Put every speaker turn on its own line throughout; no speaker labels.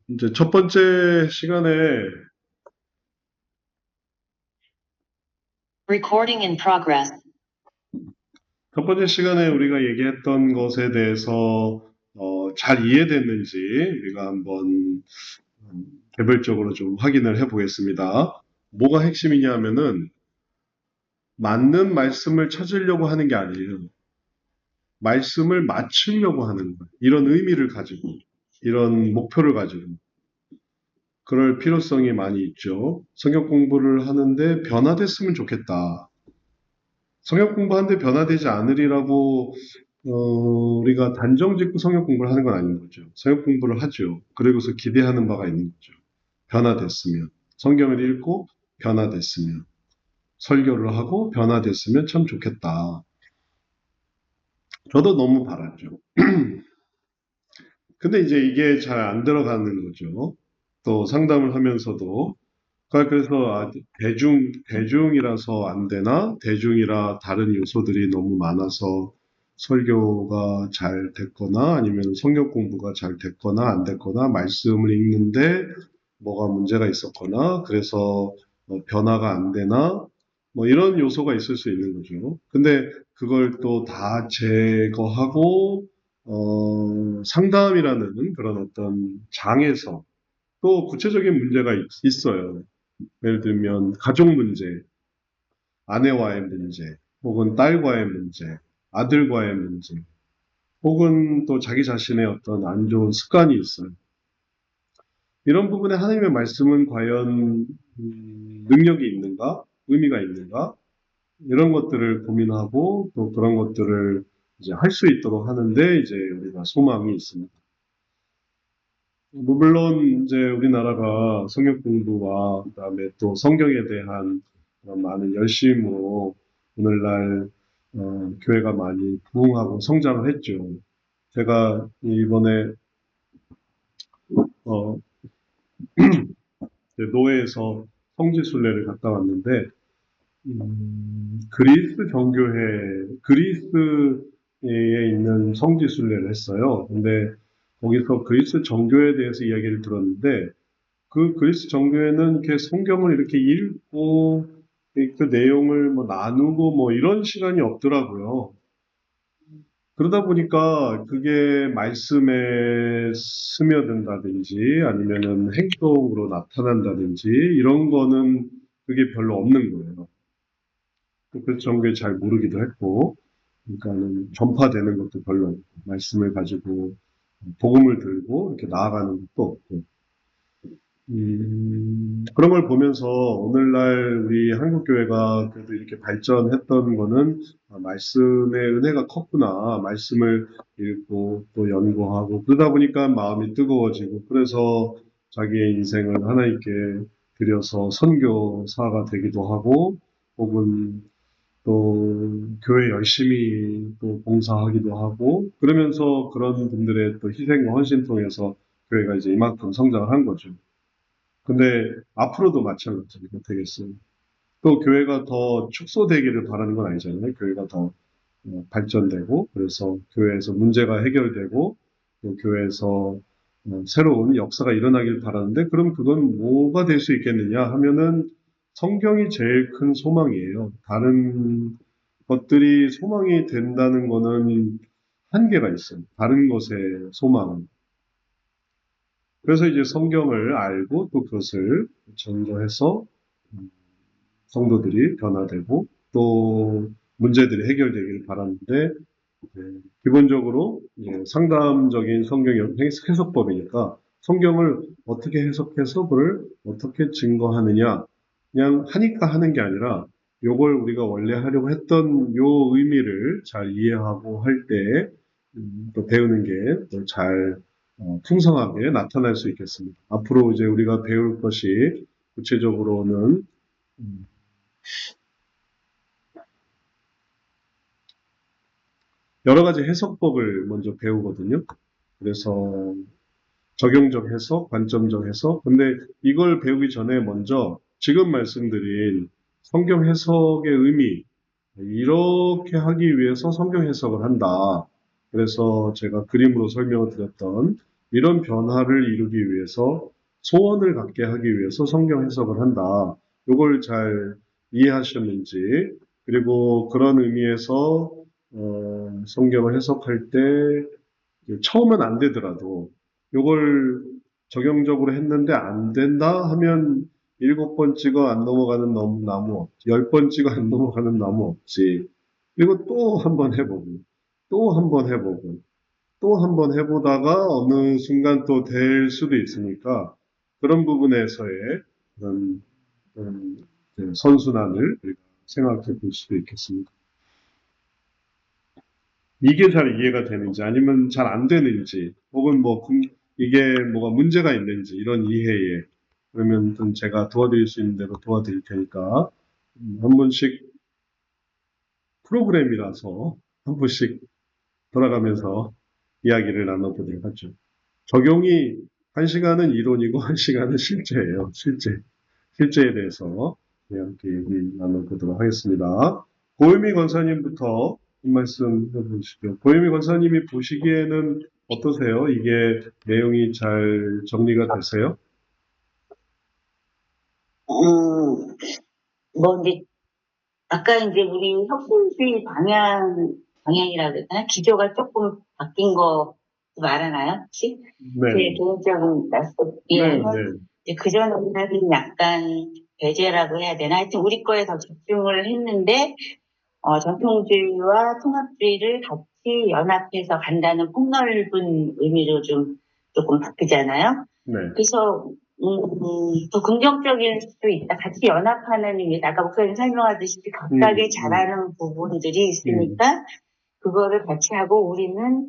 이제 첫 번째 시간에,
Recording in progress.
첫 번째 시간에 우리가 얘기했던 것에 대해서, 잘 이해됐는지 우리가 한번 개별적으로 좀 확인을 해 보겠습니다. 뭐가 핵심이냐 하면은, 맞는 말씀을 찾으려고 하는 게 아니에요. 말씀을 맞추려고 하는 거예요. 이런 의미를 가지고, 이런 목표를 가지고. 그럴 필요성이 많이 있죠. 성경 공부를 하는데 변화됐으면 좋겠다. 성역 공부하는데 변화되지 않으리라고 우리가 단정 짓고 성역 공부를 하는 건 아닌 거죠. 성역 공부를 하죠. 그러고서 기대하는 바가 있는 거죠. 변화됐으면. 성경을 읽고 변화됐으면. 설교를 하고 변화됐으면 참 좋겠다. 저도 너무 바랐죠. 근데 이제 이게 잘 안 들어가는 거죠. 또 상담을 하면서도. 그래서 대중이라서 안 되나? 대중이라 다른 요소들이 너무 많아서 설교가 잘 됐거나 아니면 성경 공부가 잘 됐거나 안 됐거나 말씀을 읽는데 뭐가 문제가 있었거나 그래서 변화가 안 되나? 뭐 이런 요소가 있을 수 있는 거죠. 근데 그걸 또 다 제거하고 상담이라는 그런 어떤 장에서 또 구체적인 문제가 있어요. 예를 들면 가족 문제, 아내와의 문제, 혹은 딸과의 문제, 아들과의 문제, 혹은 또 자기 자신의 어떤 안 좋은 습관이 있어요. 이런 부분에 하나님의 말씀은 과연 능력이 있는가, 의미가 있는가, 이런 것들을 고민하고 또 그런 것들을 이제 할 수 있도록 하는데 이제 우리가 소망이 있습니다. 뭐 물론 이제 우리나라가 성역 공부와 그다음에 또 성경에 대한 그런 많은 열심으로 오늘날 교회가 많이 부흥하고 성장을 했죠. 제가 이번에 어, 노회에서 성지순례를 갔다 왔는데 그리스에 있는 성지순례를 했어요. 근데 거기서 그리스 정교에 대해서 이야기를 들었는데 그 그리스 정교회는 이렇게 성경을 이렇게 읽고 그 내용을 뭐 나누고 뭐 이런 시간이 없더라고요. 그러다 보니까 그게 말씀에 스며든다든지 아니면은 행동으로 나타난다든지 이런 거는 그게 별로 없는 거예요. 그래서 정교회 잘 모르기도 했고, 그러니까는 전파되는 것도 별로 없고, 말씀을 가지고 복음을 들고 이렇게 나아가는 것도 없고, 그런 걸 보면서 오늘날 우리 한국교회가 그래도 이렇게 발전했던 거는 말씀의 은혜가 컸구나. 말씀을 읽고 또 연구하고 그러다 보니까 마음이 뜨거워지고 그래서 자기의 인생을 하나님께 드려서 선교사가 되기도 하고 혹은 또 교회 열심히 또 봉사하기도 하고 그러면서 그런 분들의 또 희생과 헌신 통해서 교회가 이제 이만큼 성장을 한 거죠. 근데 앞으로도 마찬가지가 되겠어요. 또 교회가 더 축소되기를 바라는 건 아니잖아요. 교회가 더 발전되고 그래서 교회에서 문제가 해결되고 또 교회에서 새로운 역사가 일어나길 바라는데 그럼 그건 뭐가 될 수 있겠느냐 하면은 성경이 제일 큰 소망이에요. 다른 것들이 소망이 된다는 거는 한계가 있어요. 다른 것의 소망은. 그래서 이제 성경을 알고 또 그것을 전도해서 성도들이 변화되고 또 문제들이 해결되기를 바라는데 기본적으로 상담적인 성경 해석법이니까 성경을 어떻게 해석해서 그걸 어떻게 증거하느냐 그냥 하니까 하는 게 아니라 요걸 우리가 원래 하려고 했던 요 의미를 잘 이해하고 할 때 또 배우는 게 더 잘 풍성하게 나타날 수 있겠습니다. 앞으로 이제 우리가 배울 것이 구체적으로는 음, 여러 가지 해석법을 먼저 배우거든요. 그래서 적용적 해석, 관점적 해석. 근데 이걸 배우기 전에 먼저 지금 말씀드린 성경 해석의 의미, 이렇게 하기 위해서 성경 해석을 한다. 그래서 제가 그림으로 설명을 드렸던 이런 변화를 이루기 위해서 소원을 갖게 하기 위해서 성경 해석을 한다. 이걸 잘 이해하셨는지, 그리고 그런 의미에서 성경을 해석할 때 처음은 안 되더라도 이걸 적용적으로 했는데 안 된다 하면 7번 찍어 안 넘어가는 나무 없지. 10번 찍어 안 넘어가는 나무 없지. 그리고 또 한 번 해보고, 또 한 번 해보고, 또 한 번 해보다가 어느 순간 또 될 수도 있으니까 그런 부분에서의 그런, 그런 선순환을 우리가 생각해 볼 수도 있겠습니다. 이게 잘 이해가 되는지 아니면 잘 안 되는지 혹은 이게 뭐가 문제가 있는지 이런 이해에 그러면 좀 제가 도와드릴 수 있는 대로 도와드릴 테니까 한 번씩 프로그램이라서 한 번씩 돌아가면서 이야기를 나눠보도록 하죠. 적용이 한 시간은 이론이고 한 시간은 실제예요. 실제에 대해서 이렇게 얘기 나눠보도록 하겠습니다. 고유미 권사님부터 한 말씀 해보시죠. 고유미 권사님이 보시기에는 어떠세요? 이게 내용이 잘 정리가 되세요?
음, 뭐, 이제, 아까 이제 우리 혁신주의 방향이라고 그랬나? 기조가 조금 바뀐 거 말하나요? 혹시? 제
네,
개인적인
네,
말씀에는
네,
그전에는 약간 배제라고 해야 되나? 하여튼 우리 거에 더 집중을 했는데, 전통주의와 통합주의를 같이 연합해서 간다는 폭넓은 의미로 조금 바뀌잖아요.
네,
그래서, 더 긍정적일 수도 있다. 같이 연합하는 의미, 아까 목사님 설명하듯이 각각의 잘하는 부분들이
음,
있으니까, 그거를 같이 하고 우리는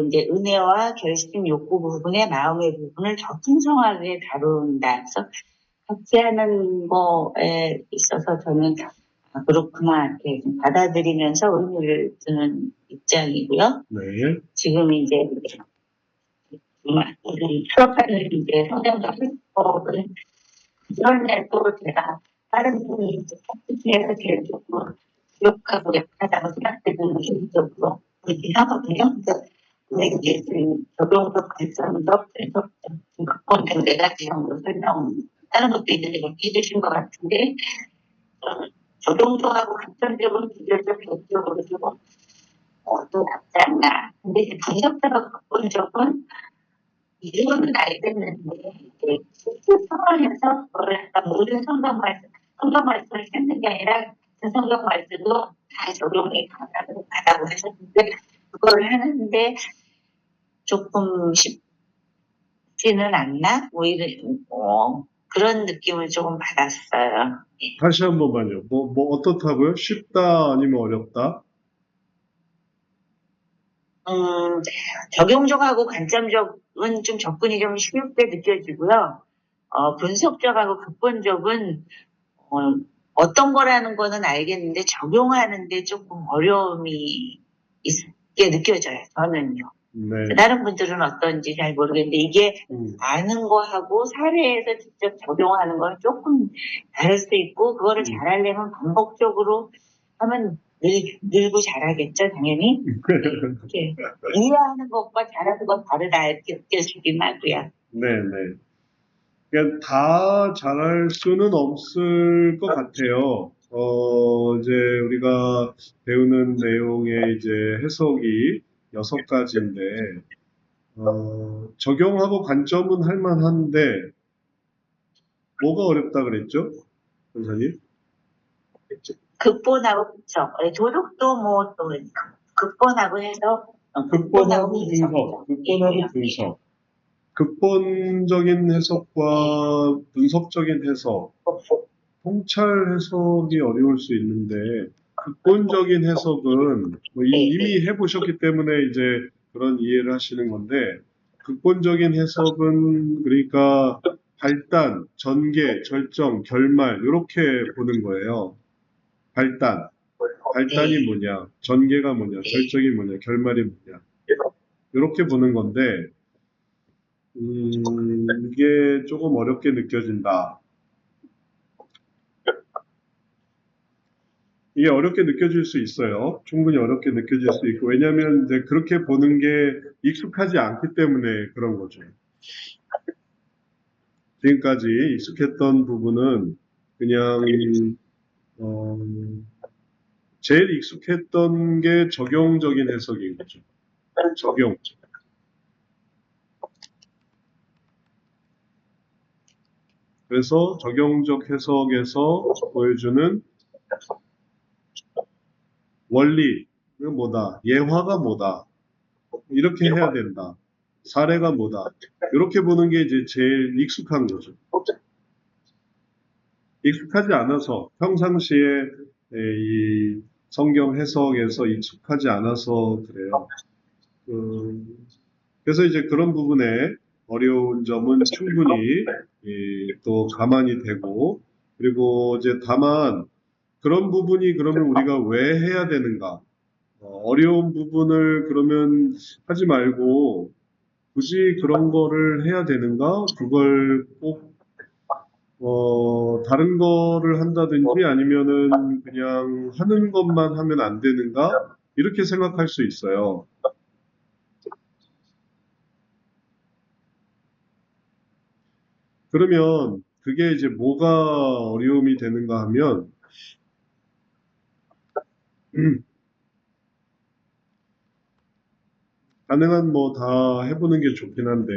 이제 은혜와 결심 욕구 부분의 마음의 부분을 더 풍성하게 다룬다. 그래서 같이 하는 거에 있어서 저는 그렇구나, 이렇게 좀 받아들이면서 의미를 두는 입장이고요.
네,
지금 이제, 수업하는 이제 성경적 해석을, 그런데도 제가 다른 분이 이제 해서 제일 조금 기억하고 약하다고 생각되는 개인적으로 그렇게 하거든요. 그래서 근데 이제 적용적, 관점적, 해석적, 각본적 네 가지 정도 설명, 다른 것도 있는데 못 잊으신 것 같은데, 적용적하고 관점적으로 비교적 객적으로 좀 또 낫지 않나. 근데 이제 분석자가 바꾼 적은 이유는 알겠는데, 이제 실제 상황에서 그걸 약간 모든 성경 말씀을 찾는 게 아니라 그 성경 말씀도 다 적용이 가다고 하셨는데, 그걸 하는데 조금 쉽지는 않나? 오히려, 그런 느낌을 조금 받았어요.
다시 한 번만요. 어떻다고요? 쉽다 아니면 어렵다?
음, 적용적하고 관점적은 좀 접근이 좀 쉽게 느껴지고요. 분석적하고 극본적은 어, 어떤 거라는 거는 알겠는데 적용하는데 조금 어려움이 있게 느껴져요. 저는요.
네,
다른 분들은 어떤지 잘 모르겠는데 이게
음,
아는 거하고 사례에서 직접 적용하는 건 조금 다를 수 있고 그거를
음.
잘하려면 반복적으로 하면 늘고 잘하겠죠, 당연히. 이렇게 이해하는 것과 잘하는 건 다르다 이렇게 느껴지긴 하고요.
네, 네. 그냥 다 잘할 수는 없을 것 같아요. 이제 우리가 배우는 내용의 이제 해석이 6가지인데, 적용하고 관점은 할 만한데, 뭐가 어렵다 그랬죠? 선생님?
극본하고 분석. 도덕도 뭐 또 극본하고 해서 극본하고
극본하고
분석이죠.
분석, 극본하고 분석. 극본적인 해석과 분석적인 해석, 통찰 해석이 어려울 수 있는데, 극본적인 해석은 뭐 이미 해보셨기 때문에 이제 그런 이해를 하시는 건데, 극본적인 해석은 그러니까 발단, 전개, 절정, 결말 이렇게 보는 거예요. 발단, 발단이 뭐냐, 전개가 뭐냐, 절정이 뭐냐, 결말이 뭐냐 이렇게 보는 건데 이게 조금 어렵게 느껴진다. 이게 어렵게 느껴질 수 있어요. 충분히 어렵게 느껴질 수 있고, 왜냐하면 이제 그렇게 보는 게 익숙하지 않기 때문에 그런 거죠. 지금까지 익숙했던 부분은 그냥, 어, 제일 익숙했던 게 적용적인 해석인 거죠. 적용. 그래서 적용적 해석에서 보여주는 원리는 뭐다? 예화가 뭐다? 이렇게 해야 된다. 사례가 뭐다? 이렇게 보는 게 이제 제일 익숙한 거죠. 익숙하지 않아서 평상시에 이 성경 해석에서 익숙하지 않아서 그래요. 그래서 이제 그런 부분에 어려운 점은 충분히 또 가만히 되고, 그리고 이제 다만 그런 부분이 그러면 우리가 왜 해야 되는가? 어려운 부분을 그러면 하지 말고 굳이 그런 거를 해야 되는가? 그걸 꼭 다른 거를 한다든지 아니면은 그냥 하는 것만 하면 안 되는가? 이렇게 생각할 수 있어요. 그러면 그게 이제 뭐가 어려움이 되는가 하면, 가능한 뭐 다 해보는 게 좋긴 한데,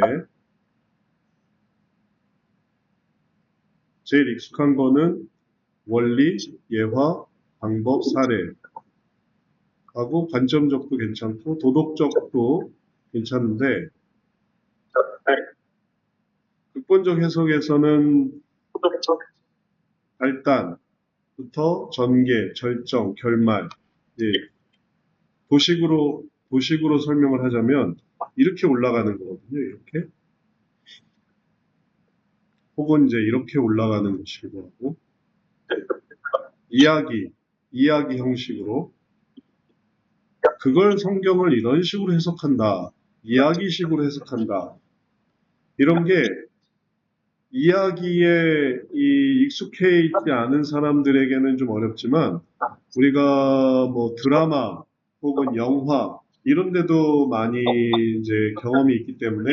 제일 익숙한 거는 원리, 예화, 방법, 사례 하고 관점적도 괜찮고 도덕적도 괜찮은데, 극본적 해석에서는 발단부터 전개, 절정, 결말, 예, 도식으로 설명을 하자면 이렇게 올라가는 거거든요. 이렇게. 혹은 이제 이렇게 올라가는 것이기도 하고, 이야기 형식으로, 그걸 성경을 이런 식으로 해석한다. 이야기식으로 해석한다. 이런 게 이야기에 익숙해 있지 않은 사람들에게는 좀 어렵지만, 우리가 뭐 드라마 혹은 영화 이런 데도 많이 이제 경험이 있기 때문에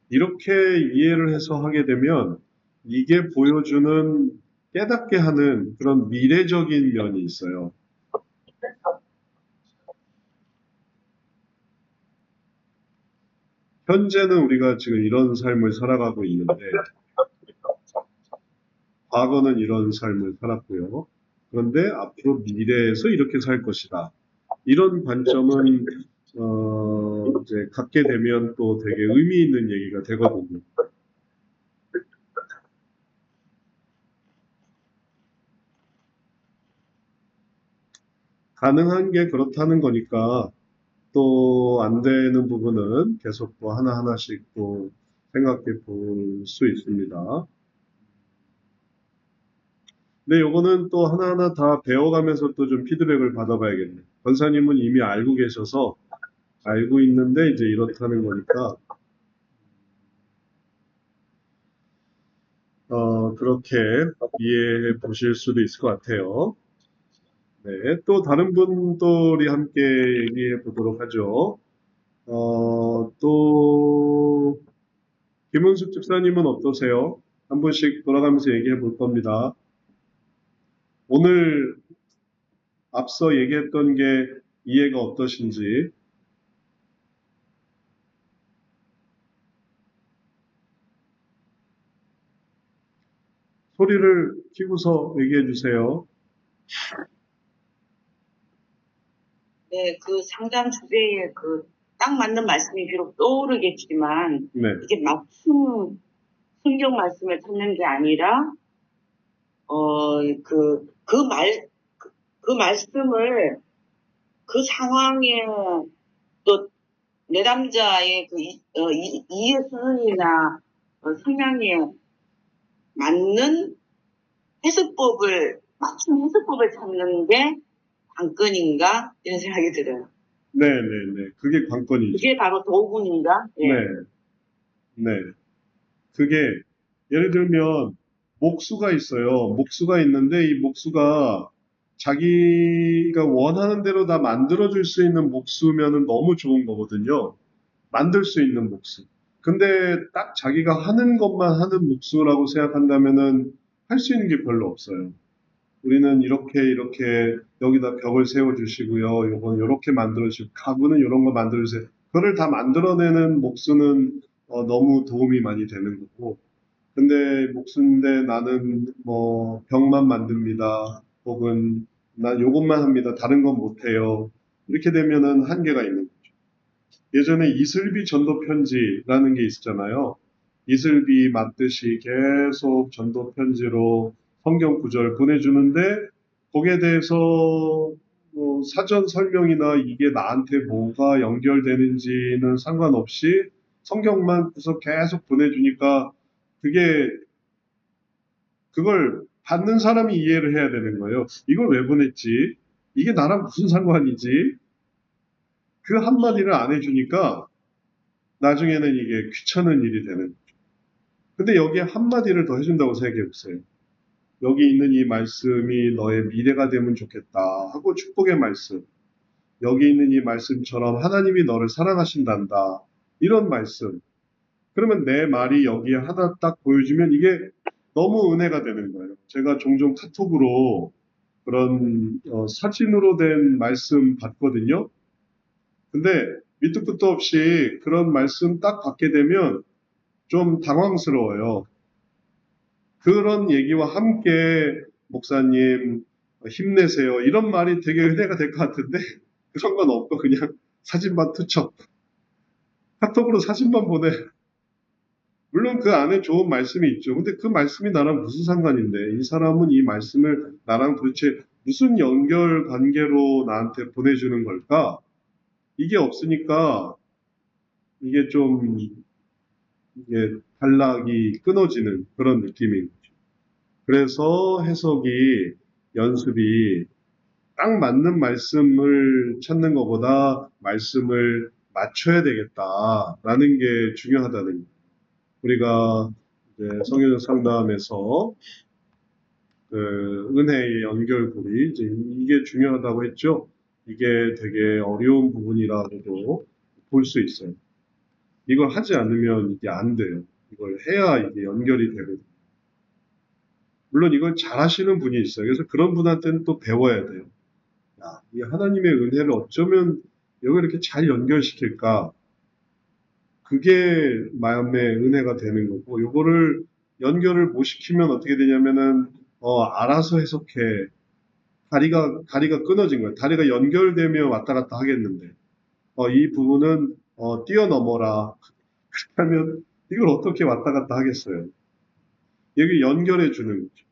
이렇게 이해를 해서 하게 되면 이게 보여주는 깨닫게 하는 그런 미래적인 면이 있어요. 현재는 우리가 지금 이런 삶을 살아가고 있는데 과거는 이런 삶을 살았고요. 그런데 앞으로 미래에서 이렇게 살 것이다. 이런 관점은 이제 갖게 되면 또 되게 의미 있는 얘기가 되거든요. 가능한 게 그렇다는 거니까 또 안 되는 부분은 계속 또 하나하나씩 또 생각해 볼 수 있습니다. 근데 요거는 또 하나하나 다 배워가면서 또 좀 피드백을 받아봐야겠네요. 권사님은 이미 알고 계셔서 알고 있는데 이제 이렇다는 거니까 그렇게 이해해 보실 수도 있을 것 같아요. 네, 또 다른 분들이 함께 얘기해 보도록 하죠. 또 김은숙 집사님은 어떠세요? 한 분씩 돌아가면서 얘기해 볼 겁니다. 오늘 앞서 얘기했던 게 이해가 어떠신지. 소리를 키고서 얘기해 주세요.
네, 그 상담 주제에 그 딱 맞는 말씀이 비록 떠오르겠지만,
네,
이게 맞춤 성경 말씀을 찾는 게 아니라, 그 말씀을 그 상황에 또 내담자의 이해 수준이나 성향에 맞는 맞춤 해석법을 찾는 게 관건인가? 이런 생각이 들어요.
네, 네, 네. 그게 관건이죠.
그게 바로 도구인가? 예.
네, 네. 그게 예를 들면 목수가 있어요. 목수가 있는데 이 목수가 자기가 원하는 대로 다 만들어줄 수 있는 목수면은 너무 좋은 거거든요. 만들 수 있는 목수. 근데 딱 자기가 하는 것만 하는 목수라고 생각한다면은 할 수 있는 게 별로 없어요. 우리는 이렇게 여기다 벽을 세워주시고요. 요건 이렇게 만들어주시고 가구는 이런 거 만들어주세요. 그거를 다 만들어내는 목수는 너무 도움이 많이 되는 거고. 근데 목수인데 나는 뭐 벽만 만듭니다. 혹은 난 요것만 합니다. 다른 건 못해요. 이렇게 되면은 한계가 있는 거죠. 예전에 이슬비 전도 편지라는 게 있었잖아요. 이슬비 맞듯이 계속 전도 편지로 성경 구절 보내주는데 거기에 대해서 사전 설명이나 이게 나한테 뭐가 연결되는지는 상관없이 성경만 계속 보내주니까 그게 그걸 받는 사람이 이해를 해야 되는 거예요. 이걸 왜 보냈지? 이게 나랑 무슨 상관이지? 그 한마디를 안 해주니까 나중에는 이게 귀찮은 일이 되는. 근데 여기에 한마디를 더 해준다고 생각해 보세요. 여기 있는 이 말씀이 너의 미래가 되면 좋겠다 하고 축복의 말씀. 여기 있는 이 말씀처럼 하나님이 너를 사랑하신단다. 이런 말씀. 그러면 내 말이 여기에 하나 딱 보여주면 이게 너무 은혜가 되는 거예요. 제가 종종 카톡으로 그런 사진으로 된 말씀 받거든요. 근데 밑도 끝도 없이 그런 말씀 딱 받게 되면 좀 당황스러워요. 그런 얘기와 함께 목사님 힘내세요. 이런 말이 되게 은혜가 될 것 같은데 그런 건 없고 그냥 사진만 투척. 카톡으로 사진만 보내. 물론 그 안에 좋은 말씀이 있죠. 근데 그 말씀이 나랑 무슨 상관인데 이 사람은 이 말씀을 나랑 도대체 무슨 연결 관계로 나한테 보내주는 걸까? 이게 없으니까 이게 좀 이게 단락이 끊어지는 그런 느낌인 거죠. 그래서 해석이 연습이 딱 맞는 말씀을 찾는 것보다 말씀을 맞춰야 되겠다라는 게 중요하다는 거예요. 우리가 이제 성경적 상담에서 그 은혜의 연결고리 이제 이게 중요하다고 했죠. 이게 되게 어려운 부분이라고도 볼 수 있어요. 이걸 하지 않으면 이게 안 돼요. 이걸 해야 이게 연결이 되거든요. 물론 이걸 잘 하시는 분이 있어요. 그래서 그런 분한테는 또 배워야 돼요. 야, 이 하나님의 은혜를 어쩌면 여기 이렇게 잘 연결시킬까? 그게 마음의 은혜가 되는 거고, 요거를 연결을 못 시키면 어떻게 되냐면은, 알아서 해석해. 다리가 끊어진 거예요. 다리가 연결되며 왔다 갔다 하겠는데, 이 부분은, 뛰어넘어라. 그렇게 하면 이걸 어떻게 왔다 갔다 하겠어요? 여기 연결해 주는 거죠.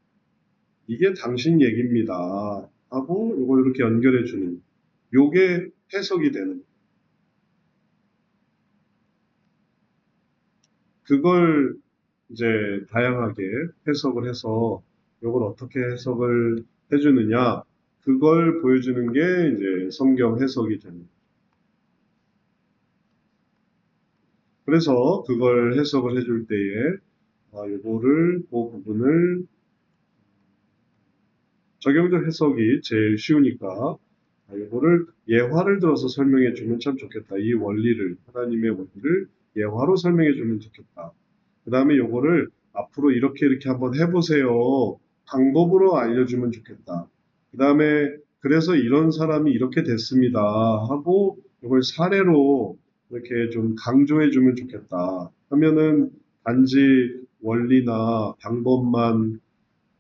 이게 당신 얘기입니다. 하고, 이걸 이렇게 연결해 주는. 요게 해석이 되는 거예요. 그걸 이제 다양하게 해석을 해서 이걸 어떻게 해석을 해주느냐 그걸 보여주는 게 이제 성경 해석이 됩니다. 그래서 그걸 해석을 해줄 때에 그 부분을 적용적 해석이 제일 쉬우니까 이거를 예화를 들어서 설명해 주면 참 좋겠다. 이 원리를 하나님의 원리를 예화로 설명해 주면 좋겠다. 그 다음에 요거를 앞으로 이렇게 한번 해보세요. 방법으로 알려주면 좋겠다. 그 다음에 그래서 이런 사람이 이렇게 됐습니다. 하고 이걸 사례로 이렇게 좀 강조해주면 좋겠다. 하면은 단지 원리나 방법만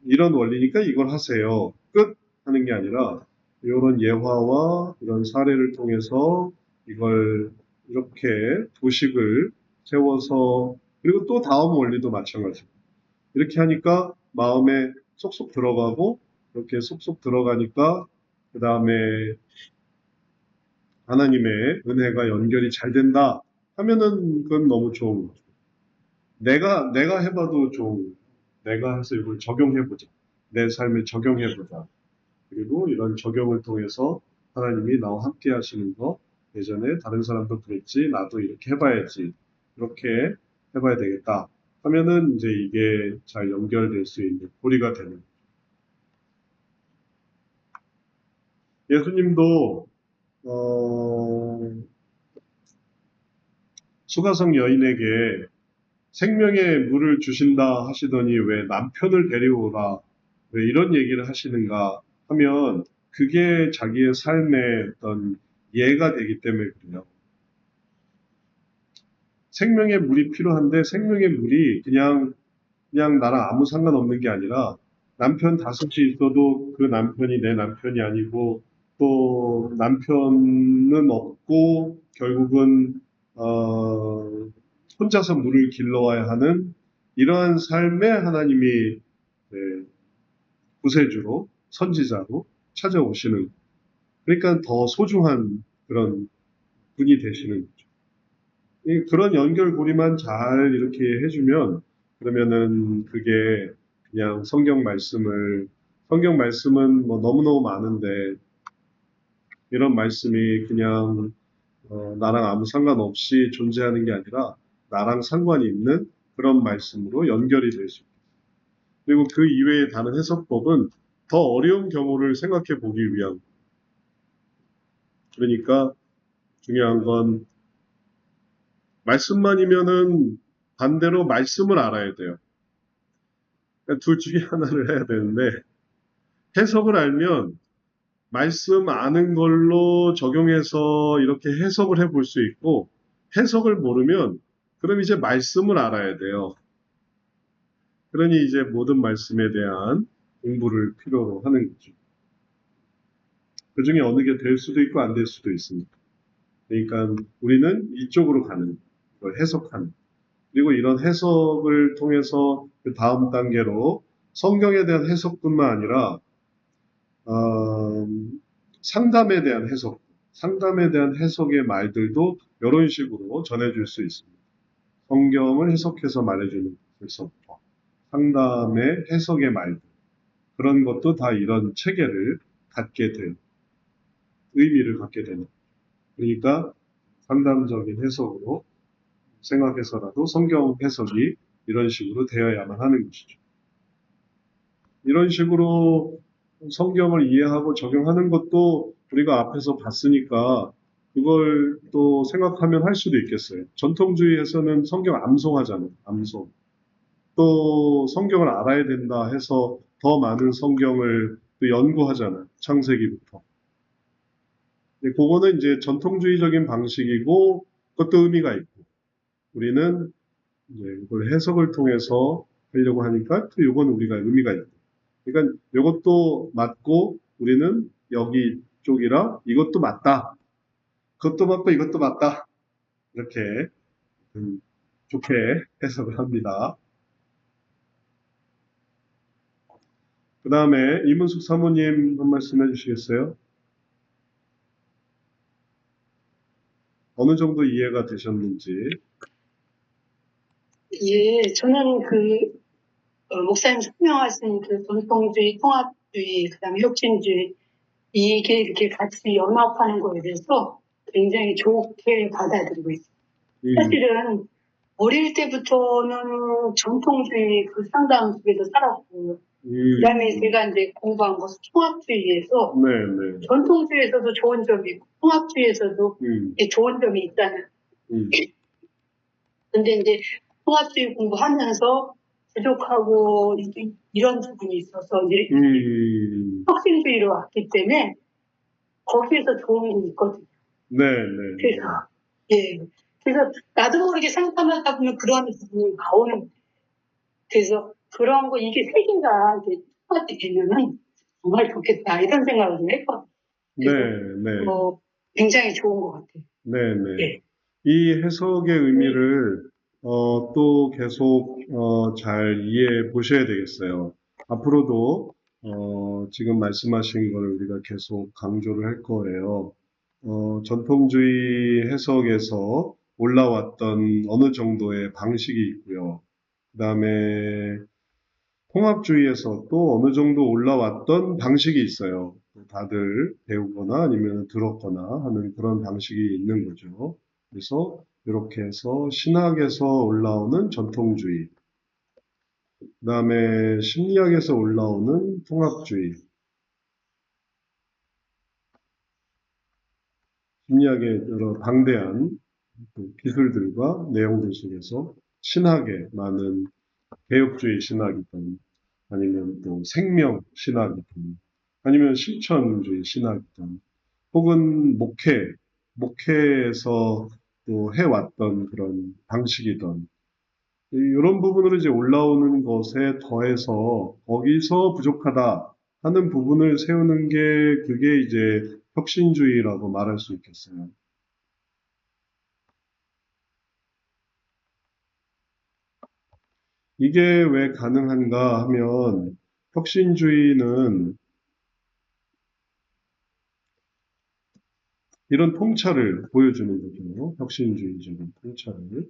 이런 원리니까 이걸 하세요. 끝! 하는 게 아니라 이런 예화와 이런 사례를 통해서 이걸 이렇게 도식을 세워서 그리고 또 다음 원리도 마찬가지고 이렇게 하니까 마음에 쏙쏙 들어가고 이렇게 쏙쏙 들어가니까 그 다음에 하나님의 은혜가 연결이 잘 된다 하면은 그건 너무 좋은 거죠. 내가 해봐도 좋은 거예요. 내가 해서 이걸 적용해보자. 내 삶에 적용해보자. 그리고 이런 적용을 통해서 하나님이 나와 함께 하시는 거 예전에 다른 사람도 그랬지 나도 이렇게 해봐야지 이렇게 해봐야 되겠다 하면은 이제 이게 잘 연결될 수 있는 고리가 되는 예수님도 수가성 여인에게 생명의 물을 주신다 하시더니 왜 남편을 데려오라 왜 이런 얘기를 하시는가 하면 그게 자기의 삶의 어떤 예가 되기 때문에 그래요. 생명의 물이 필요한데 생명의 물이 그냥 나랑 아무 상관없는 게 아니라 남편 다섯이 있어도 그 남편이 내 남편이 아니고 또 남편은 없고 결국은 혼자서 물을 길러와야 하는 이러한 삶에 하나님이 네, 구세주로 선지자로 찾아오시는 그러니까 더 소중한 그런 분이 되시는 거죠. 그런 연결고리만 잘 이렇게 해주면 그러면은 그게 그냥 성경 말씀은 뭐 너무너무 많은데 이런 말씀이 그냥 나랑 아무 상관없이 존재하는 게 아니라 나랑 상관이 있는 그런 말씀으로 연결이 될 수 있고 그리고 그 이외의 다른 해석법은 더 어려운 경우를 생각해 보기 위한 그러니까 중요한 건 말씀만이면은 반대로 말씀을 알아야 돼요. 그러니까 둘 중에 하나를 해야 되는데 해석을 알면 말씀 아는 걸로 적용해서 이렇게 해석을 해볼 수 있고 해석을 모르면 그럼 이제 말씀을 알아야 돼요. 그러니 이제 모든 말씀에 대한 공부를 필요로 하는 거죠. 그 중에 어느 게 될 수도 있고 안 될 수도 있습니다. 그러니까 우리는 이쪽으로 가는 걸 해석하는 그리고 이런 해석을 통해서 그 다음 단계로 성경에 대한 해석뿐만 아니라 어, 상담에 대한 해석, 상담에 대한 해석의 말들도 이런 식으로 전해줄 수 있습니다. 성경을 해석해서 말해주는 것에서부터 상담의 해석의 말들 그런 것도 다 이런 체계를 갖게 된 의미를 갖게 되는 그러니까 상담적인 해석으로 생각해서라도 성경 해석이 이런 식으로 되어야만 하는 것이죠. 이런 식으로 성경을 이해하고 적용하는 것도 우리가 앞에서 봤으니까 그걸 또 생각하면 할 수도 있겠어요. 전통주의에서는 성경 암송하잖아요. 암송. 또 성경을 알아야 된다 해서 더 많은 성경을 또 연구하잖아요. 창세기부터. 그거는 이제 전통주의적인 방식이고 그것도 의미가 있고 우리는 이제 이걸 해석을 통해서 하려고 하니까 또 이건 우리가 의미가 있고 그러니까 이것도 맞고 우리는 여기 쪽이라 이것도 맞다. 그것도 맞고 이것도 맞다. 이렇게 좋게 해석을 합니다. 그 다음에 이문숙 사모님 한 말씀 해주시겠어요? 어느 정도 이해가 되셨는지.
예, 저는 목사님 설명하신 그 전통주의, 통합주의, 그 다음에 혁신주의, 이게 이렇게 같이 연합하는 거에 대해서 굉장히 좋게 받아들이고 있어요. 사실은 어릴 때부터는 전통주의 그 상담 속에서 살았고, 그 다음에 제가 이제 공부한 것은 통합주의에서, 전통주의에서도 좋은 점이 있고, 통합주의에서도 좋은 점이 있다는. 근데 이제 통합주의 공부하면서 부족하고 이런 부분이 있어서 이제 혁신주의로 왔기 때문에 거기에서 좋은 게 있거든요. 그래서 예, 그래서 나도 모르게 상담하다 보면 그런 부분이 나오는 거예요. 그래서 그런 거 이게 세 개가 이제 통합이 되면은 정말 좋겠다 이런 생각을 좀 했거든요. 그래서 굉장히 좋은 것 같아요.
네. 이 해석의 의미를 또 계속 잘 이해해 보셔야 되겠어요. 앞으로도 지금 말씀하신 걸 우리가 계속 강조를 할 거예요. 전통주의 해석에서 올라왔던 어느 정도의 방식이 있고요. 그 다음에 통합주의에서 또 어느 정도 올라왔던 방식이 있어요. 다들 배우거나 아니면 들었거나 하는 그런 방식이 있는 거죠. 그래서 이렇게 해서 신학에서 올라오는 전통주의, 그 다음에 심리학에서 올라오는 통합주의, 심리학의 여러 방대한 그 기술들과 내용들 속에서 신학의 많은 개혁주의 신학이든 아니면 또 생명 신학이든 아니면 실천주의 신학이든 혹은 목회에서 또 해왔던 그런 방식이든 이런 부분으로 이제 올라오는 것에 더해서 거기서 부족하다 하는 부분을 세우는 게 그게 이제 혁신주의라고 말할 수 있겠어요. 이게 왜 가능한가 하면 혁신주의는 이런 통찰을 보여주는 거죠. 혁신주의적인 통찰을.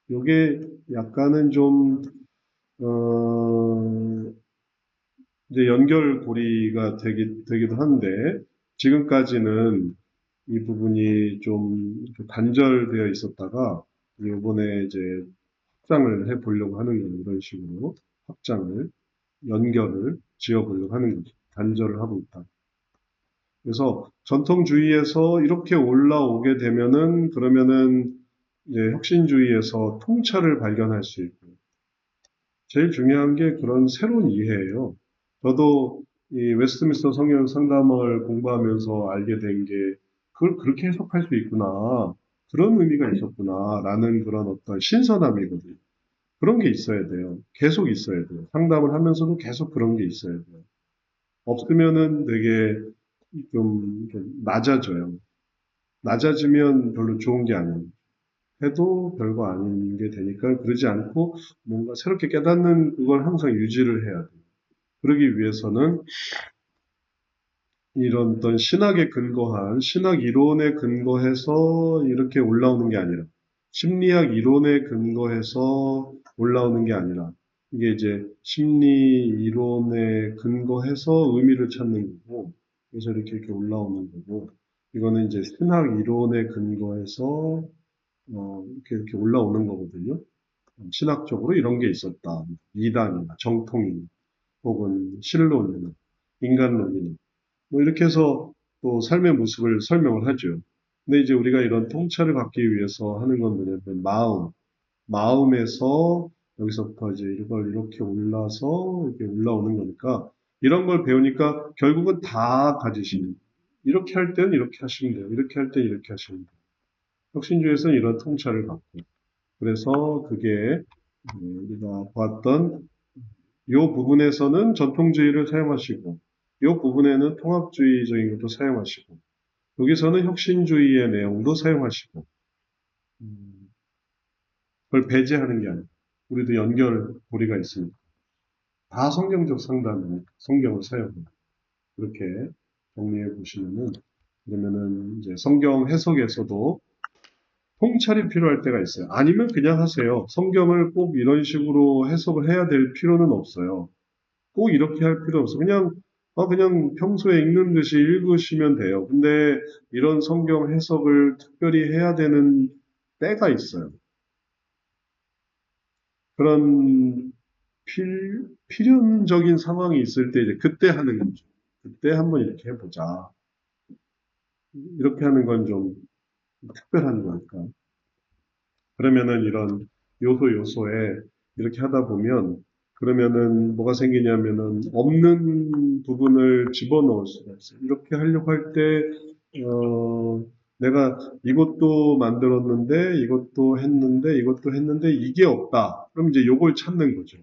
이게 약간은 좀, 이제 연결고리가 되기도 한데, 지금까지는 이 부분이 좀 단절되어 있었다가, 이번에 이제 확장을 해 보려고 하는 거예요. 이런 식으로 확장을, 연결을 지어 보려고 하는 거죠. 단절을 하고 있다. 그래서 전통주의에서 이렇게 올라오게 되면은 그러면은 이제 혁신주의에서 통찰을 발견할 수 있고 제일 중요한 게 그런 새로운 이해예요. 저도 이 웨스트민스터 성경 상담을 공부하면서 알게 된 게 그걸 그렇게 해석할 수 있구나. 그런 의미가 있었구나라는 그런 어떤 신선함이거든요. 그런 게 있어야 돼요. 계속 있어야 돼요. 상담을 하면서도 계속 그런 게 있어야 돼요. 없으면은 되게 좀 낮아져요. 낮아지면 별로 좋은 게 아니에요. 해도 별거 아닌 게 되니까 그러지 않고 뭔가 새롭게 깨닫는 그걸 항상 유지를 해야 돼요. 그러기 위해서는 이런 어떤 신학에 근거한 신학 이론에 근거해서 이렇게 올라오는 게 아니라 심리학 이론에 근거해서 올라오는 게 아니라 이게 이제 심리 이론에 근거해서 의미를 찾는 거고 그래서 이렇게 올라오는 거고 이거는 이제 신학 이론에 근거해서 이렇게 올라오는 거거든요. 신학적으로 이런 게 있었다. 이단이나 정통이나 혹은 신론이나 인간론이나 뭐 이렇게 해서 또 삶의 모습을 설명을 하죠. 근데 이제 우리가 이런 통찰을 갖기 위해서 하는 건 뭐냐면 마음에서 여기서부터 이제 이걸 이렇게 올라서 이렇게 올라오는 거니까 이런 걸 배우니까 결국은 다 가지시는 거예요. 이렇게 할 때는 이렇게 하시면 돼요. 이렇게 할 때는 이렇게 하시면 돼요. 혁신주의에서는 이런 통찰을 갖고 그래서 그게 우리가 봤던 이 부분에서는 전통주의를 사용하시고 이 부분에는 통합주의적인 것도 사용하시고 여기서는 혁신주의의 내용도 사용하시고 그걸 배제하는 게 아니고 우리도 연결고리가 있습니다. 다 성경적 상담이니까 성경을 사용합니다. 그렇게 정리해 보시면은 그러면은 이제 성경 해석에서도 통찰이 필요할 때가 있어요. 아니면 그냥 하세요. 성경을 꼭 이런 식으로 해석을 해야 될 필요는 없어요. 꼭 이렇게 할 필요 없어. 그냥 평소에 읽는 듯이 읽으시면 돼요. 근데 이런 성경 해석을 특별히 해야 되는 때가 있어요. 그런 필연적인 상황이 있을 때 이제 그때 하는 거죠. 그때 한번 이렇게 해보자. 이렇게 하는 건 좀 특별한 거니까. 그러면은 이런 요소에 이렇게 하다 보면 그러면은 뭐가 생기냐면은 없는 부분을 집어넣을 수가 있어요. 이렇게 하려고 할 때, 내가 이것도 만들었는데, 이것도 했는데, 이게 없다. 그럼 이제 요걸 찾는 거죠.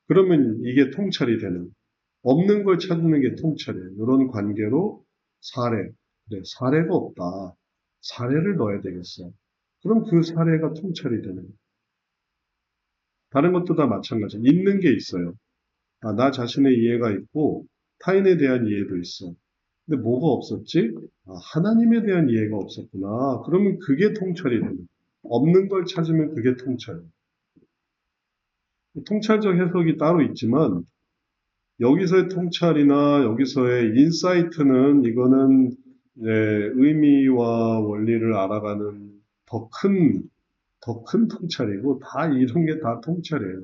그러면 이게 통찰이 되는, 없는 걸 찾는 게 통찰이에요. 이런 관계로 사례. 그래, 사례가 없다. 사례를 넣어야 되겠어. 그럼 그 사례가 통찰이 되는 거예요. 다른 것도 다 마찬가지예요. 있는 게 있어요. 아, 나 자신의 이해가 있고 타인에 대한 이해도 있어. 근데 뭐가 없었지? 아, 하나님에 대한 이해가 없었구나. 그러면 그게 통찰이 되는 거예요. 없는 걸 찾으면 그게 통찰이에요. 통찰적 해석이 따로 있지만 여기서의 통찰이나 여기서의 인사이트는 이거는 이제 의미와 원리를 알아가는 더 큰 통찰이고 다 이런 게 다 통찰이에요.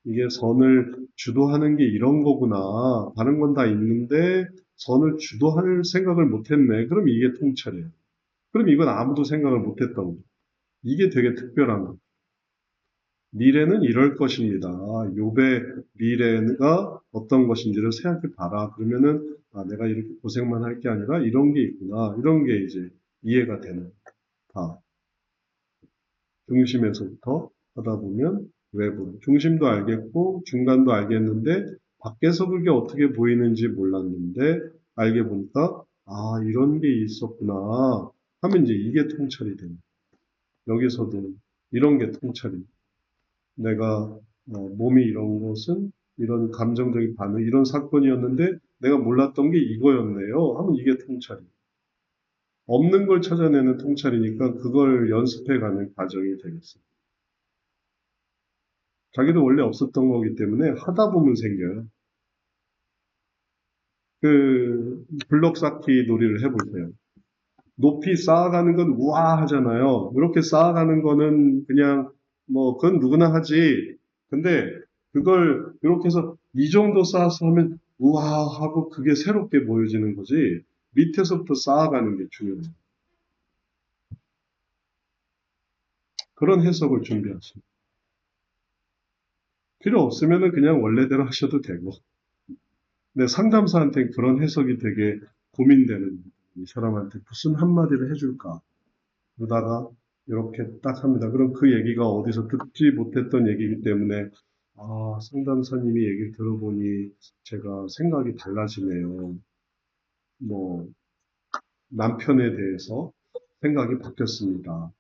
이게 선을 주도하는 게 이런 거구나. 다른 건 다 있는데 선을 주도할 생각을 못했네. 그럼 이게 통찰이에요. 그럼 이건 아무도 생각을 못했던 거예요. 이게 되게 특별한 거예요. 미래는 이럴 것입니다. 욥의 미래가 어떤 것인지를 생각해 봐라. 그러면은 아, 내가 이렇게 고생만 할 게 아니라 이런 게 있구나. 이런 게 이제 이해가 되는 다 중심에서부터 하다 보면 외부 중심도 알겠고 중간도 알겠는데 밖에서 그게 어떻게 보이는지 몰랐는데 알게 보니까 아 이런 게 있었구나 하면 이제 이게 통찰이 됩니다. 여기서도 이런 게 통찰이 내가 몸이 이런 것은 이런 감정적인 반응, 이런 사건이었는데 내가 몰랐던 게 이거였네요. 하면 이게 통찰이. 없는 걸 찾아내는 통찰이니까 그걸 연습해가는 과정이 되겠어요. 자기도 원래 없었던 거기 때문에 하다 보면 생겨요. 그 블록 쌓기 놀이를 해보세요. 높이 쌓아가는 건 우아 하잖아요. 이렇게 쌓아가는 거는 그냥 뭐 그건 누구나 하지. 근데 그걸 이렇게 해서 이 정도 쌓아서 하면 우아 하고 그게 새롭게 보여지는 거지. 밑에서부터 쌓아가는 게 중요해요. 그런 해석을 준비하세요. 필요 없으면 그냥 원래대로 하셔도 되고. 근데 상담사한테 그런 해석이 되게 고민되는 이 사람한테 무슨 한마디를 해줄까? 그러다가 이렇게 딱 합니다. 그럼 그 얘기가 어디서 듣지 못했던 얘기이기 때문에 아, 상담사님이 얘기를 들어보니 제가 생각이 달라지네요. 뭐 남편에 대해서 생각이 바뀌었습니다.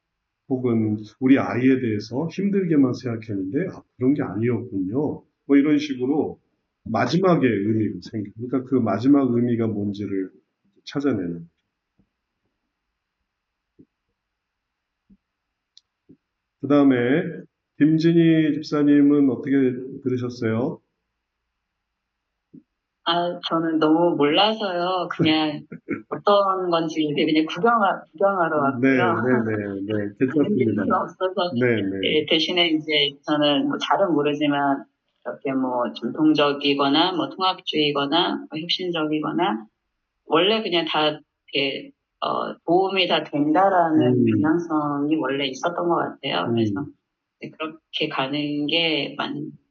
혹은 우리 아이에 대해서 힘들게만 생각했는데 아, 그런 게 아니었군요. 뭐 이런 식으로 마지막에 의미가 생겨. 그러니까 그 마지막 의미가 뭔지를 찾아내는. 그 다음에 김진희 집사님은 어떻게 들으셨어요?
아, 저는 너무 몰라서요. 그냥 어떤 건지 이렇게 그냥 구경하러
네,
왔고요.
네, 네, 네,
아는 게
괜찮습니다.
별로 없어서
네, 네,
예, 대신에 이제 저는 뭐 잘은 모르지만 이렇게 뭐 전통적이거나 뭐 통합주의거나 뭐 혁신적이거나 원래 그냥 다 이렇게 도움이 다 된다라는
음,
방향성이 원래 있었던 것 같아요. 그래서
음,
그렇게 가는 게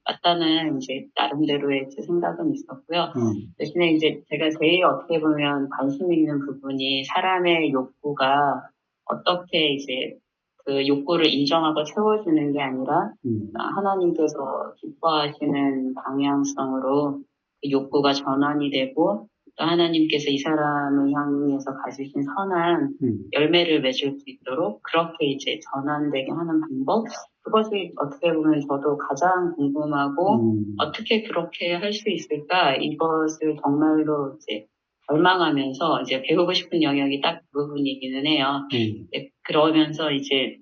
맞다는 이제 나름대로의 제 생각은 있었고요.
음,
대신에 이제 제가 제일 어떻게 보면 관심 있는 부분이 사람의 욕구가 어떻게 이제 그 욕구를 인정하고 채워주는 게 아니라
음,
하나님께서 기뻐하시는 방향성으로 그 욕구가 전환이 되고 또 하나님께서 이 사람을 향해서 가지신 선한
음,
열매를 맺을 수 있도록 그렇게 이제 전환되게 하는 방법 그것이 어떻게 보면 저도 가장 궁금하고 어떻게 그렇게 할 수 있을까 이것을 정말로 이제 갈망하면서 이제 배우고 싶은 영역이 딱 그 부분이기는 해요. 네, 그러면서 이제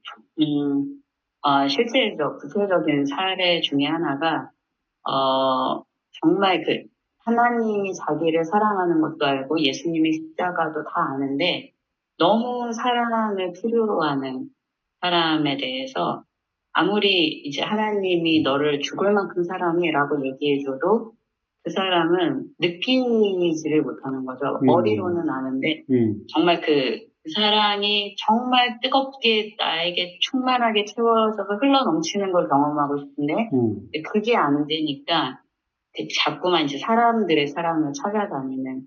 실제적 구체적인 사례 중에 하나가 정말 그 하나님이 자기를 사랑하는 것도 알고 예수님의 십자가도 다 아는데 너무 사랑을 필요로 하는 사람에 대해서 아무리 이제 하나님이 너를 죽을 만큼 사랑해라고 얘기해줘도 그 사람은 느끼지를 못하는 거죠. 머리로는 아는데 정말 그 사랑이 정말 뜨겁게 나에게 충만하게 채워져서 흘러 넘치는 걸 경험하고 싶은데 그게 안 되니까 자꾸만 이제 사람들의 사랑을 찾아다니는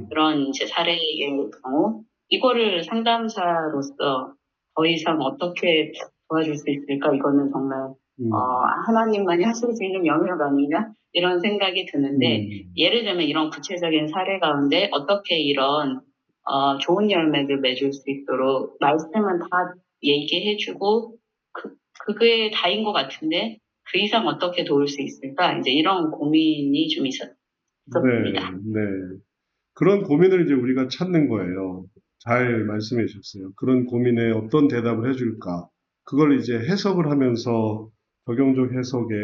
그런 이제 사례의 경우 이거를 상담사로서 더 이상 어떻게 도와줄 수 있을까? 이거는 정말 하나님만이 하실 수 있는 영역 아니냐? 이런 생각이 드는데 예를 들면 이런 구체적인 사례 가운데 어떻게 이런 좋은 열매를 맺을 수 있도록 말씀은 다 얘기해주고 그게 다인 것 같은데 그 이상 어떻게 도울 수 있을까? 이제 이런 고민이 좀 있었습니다.
네, 네. 그런 고민을 이제 우리가 찾는 거예요. 잘 말씀해 주셨어요. 그런 고민에 어떤 대답을 해줄까? 그걸 이제 해석을 하면서 적용적 해석에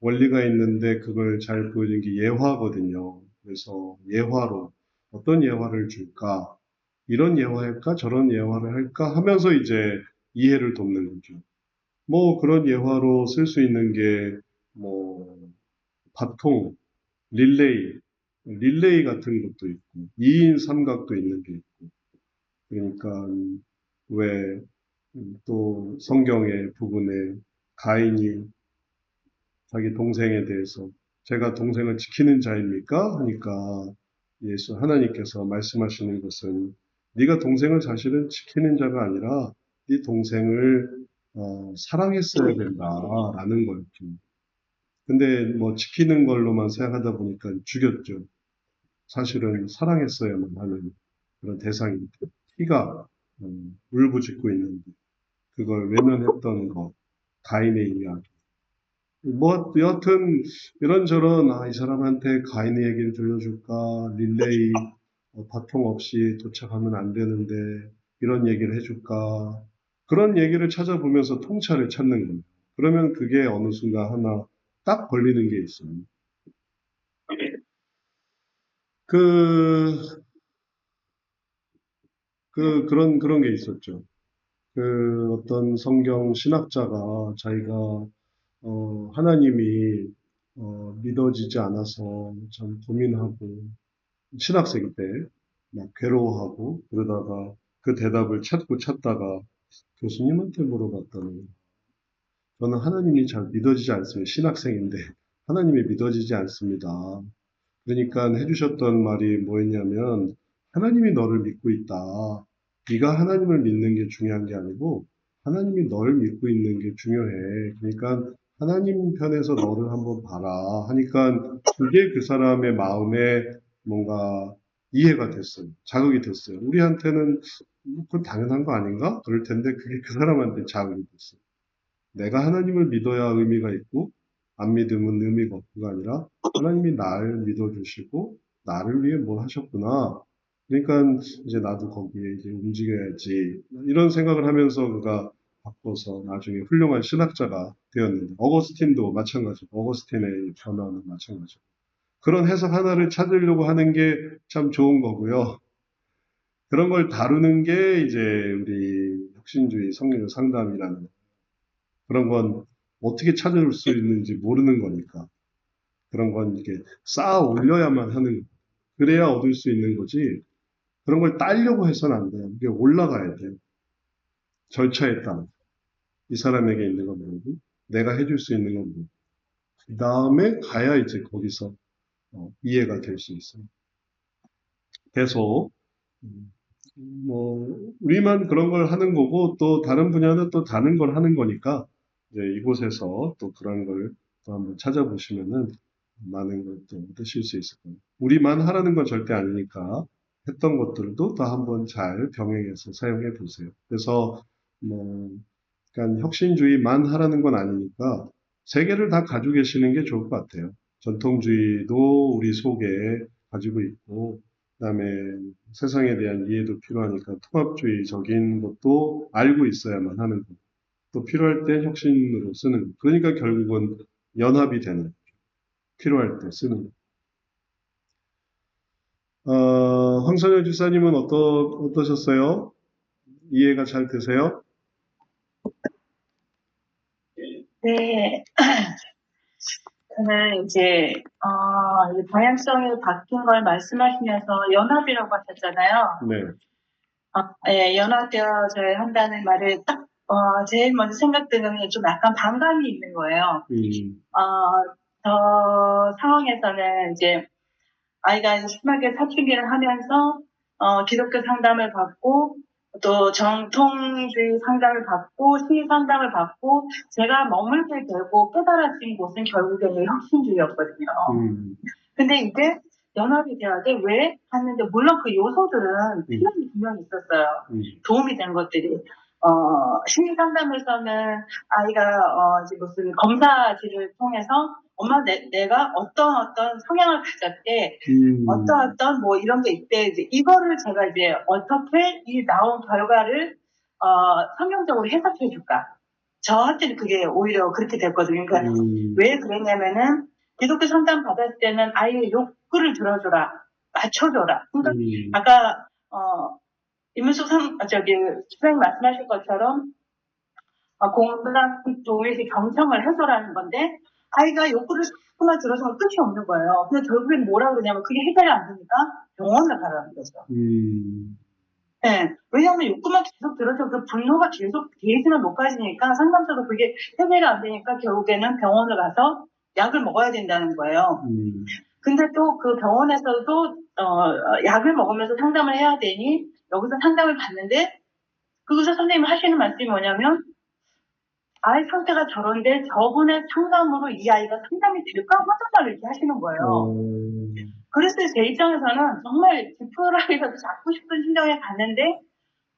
원리가 있는데 그걸 잘 보여준 게 예화거든요. 그래서 예화로 어떤 예화를 줄까? 이런 예화할까? 저런 예화를 할까? 하면서 이제 이해를 돕는 거죠. 뭐 그런 예화로 쓸 수 있는 게 뭐 바통, 릴레이 릴레이 같은 것도 있고 2인 삼각도 있는 게 있고 그러니까 왜 또 성경의 부분에 가인이 자기 동생에 대해서 제가 동생을 지키는 자입니까? 하니까 하나님께서 말씀하시는 것은 네가 동생을 사실은 지키는 자가 아니라 네 동생을 사랑했어야 된다라는 거였죠. 근데 뭐 지키는 걸로만 생각하다 보니까 죽였죠. 사실은 사랑했어야만 하는 그런 대상입니다. 피가 울부짖고 있는데 그걸 외면했던 것, 가인의 이야기. 뭐 여하튼 이런저런 이 사람한테 가인의 얘기를 들려줄까 릴레이 바통 없이 도착하면 안 되는데 이런 얘기를 해줄까 그런 얘기를 찾아보면서 통찰을 찾는 거예요. 그러면 그게 어느 순간 하나 딱 걸리는 게 있어요. 그, 그런 게 있었죠. 그 어떤 성경 신학자가 자기가 하나님이 믿어지지 않아서 참 고민하고 신학생 때 막 괴로워하고 그러다가 그 대답을 찾다가 교수님한테 물어봤더니 저는 하나님이 잘 믿어지지 않습니다. 신학생인데 하나님이 믿어지지 않습니다. 그러니까 해주셨던 말이 뭐였냐면 하나님이 너를 믿고 있다. 네가 하나님을 믿는 게 중요한 게 아니고 하나님이 너를 믿고 있는 게 중요해. 그러니까 하나님 편에서 너를 한번 봐라 하니까 그게 그 사람의 마음에 뭔가 이해가 됐어요. 자극이 됐어요. 우리한테는 그건 당연한 거 아닌가? 그럴 텐데 그게 그 사람한테 자극이 됐어요. 내가 하나님을 믿어야 의미가 있고 안 믿으면 의미가 없고가 아니라 하나님이 나를 믿어주시고 나를 위해 뭘 하셨구나. 그러니까 이제 나도 거기에 이제 움직여야지. 이런 생각을 하면서 그가 바꿔서 나중에 훌륭한 신학자가 되었는데 어거스틴도 마찬가지고 어거스틴의 변화는 마찬가지고 그런 해석 하나를 찾으려고 하는 게 참 좋은 거고요. 그런 걸 다루는 게 이제 우리 혁신주의 성경 상담이라는 그런 건 어떻게 찾을 수 있는지 모르는 거니까. 그런 건 이렇게 쌓아 올려야만 하는, 거. 그래야 얻을 수 있는 거지. 그런 걸 따려고 해서는 안 돼요. 이게 올라가야 돼요. 절차에 따라. 이 사람에게 있는 건 뭐고, 내가 해줄 수 있는 건 뭐고. 그 다음에 가야 이제 거기서 이해가 될 수 있어요. 계속, 우리만 그런 걸 하는 거고, 또 다른 분야는 또 다른 걸 하는 거니까, 이제 이곳에서 또 그런 걸 또 한번 찾아보시면은 많은 걸 또 얻으실 수 있을 거예요. 우리만 하라는 건 절대 아니니까 했던 것들도 또 한번 잘 병행해서 사용해 보세요. 그래서 뭐, 그러니까 혁신주의만 하라는 건 아니니까 세 개를 다 가지고 계시는 게 좋을 것 같아요. 전통주의도 우리 속에 가지고 있고, 그다음에 세상에 대한 이해도 필요하니까 통합주의적인 것도 알고 있어야만 하는 거. 또 필요할 때 혁신으로 쓰는 거. 그러니까 결국은 연합이 되는 필요할 때 쓰는 거. 황선영 지사님은 어떠셨어요? 이해가 잘 되세요?
네, 저는 이제, 이 방향성이 바뀐 걸 말씀하시면서 연합이라고 하셨잖아요.
네.
예, 연합되어져야 한다는 말을 딱, 제일 먼저 생각드는 게 좀 약간 반감이 있는 거예요. 저 상황에서는 이제 아이가 심하게 사춘기를 하면서, 기독교 상담을 받고, 또 정통주의 상담을 받고, 심리 상담을 받고, 제가 머물게 되고 깨달아진 곳은 결국에는 혁신주의였거든요. 근데 이제 연합이 돼야 돼. 왜? 하는데, 물론 그 요소들은 필요한 분명히 있었어요. 도움이 된 것들이. 심리 상담에서는 아이가, 이제 무슨 검사지를 통해서 엄마 내가 어떤 성향을 가졌대, 어떤 뭐 이런 게 있대. 이제 이거를 제가 이제 어떻게 이 나온 결과를 성경적으로 해석해 줄까? 저한테는 그게 오히려 그렇게 됐거든요. 그러니까 왜 그랬냐면은 기독교 상담 받았을 때는 아이의 욕구를 들어줘라, 맞춰줘라. 그러니까 아까 임은숙 수장님 말씀하신 것처럼 공부랑 동일시 경청을 해소라는 건데 아이가 욕구를 자꾸만 들어서 끝이 없는 거예요. 근데 결국엔 뭐라 그러냐면 그게 해결이 안 되니까 병원을 가라는 거죠. 네, 왜냐하면 욕구만 계속 들어서 그 분노가 계속 게이지가 높아지니까 상담자도 그게 해결이 안 되니까 결국에는 병원을 가서 약을 먹어야 된다는 거예요. 근데 또 그 병원에서도 약을 먹으면서 상담을 해야 되니 여기서 상담을 받는데 그 의사 선생님이 하시는 말씀이 뭐냐면 아이 상태가 저런데 저분의 상담으로 이 아이가 상담이 될까 하잖아 이렇게 하시는 거예요. 그래서 제 입장에서는 정말 지푸라기라도 잡고 싶은 심정에 갔는데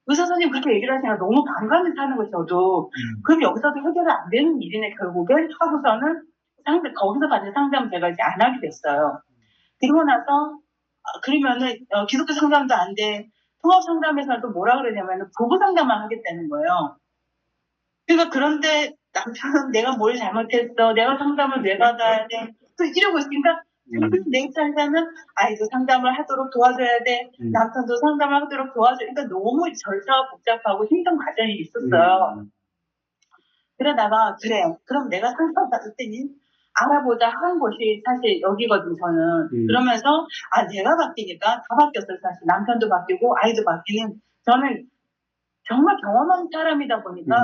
의사 선생님 그렇게 얘기를 하시니까 너무 반감이 사는 거죠, 저도. 그럼 여기서도 해결이 안 되는 일이네, 결국엔. 하고서는 거기서 받은 상담 제가 이제 안 하게 됐어요. 그리고 나서, 그러면은, 기독교 상담도 안 돼. 통합 상담에서도 뭐라 그러냐면, 부부 상담만 하겠다는 거예요. 그러니까 그런데 남편은 내가 뭘 잘못했어. 내가 상담을 왜 받아야 돼. 또 이러고 있으니까, 내 입장에서는 아이도 상담을 하도록 도와줘야 돼. 남편도 상담을 하도록 도와줘야 돼. 그러니까 너무 절차가 복잡하고 힘든 과정이 있었어요. 그러다가 그래 그럼 내가 상담 받을 때니 알아보자 한 곳이 사실 여기거든 저는. 그러면서 내가 바뀌니까 다 바뀌었어요. 사실 남편도 바뀌고 아이도 바뀌는 저는 정말 경험한 사람이다 보니까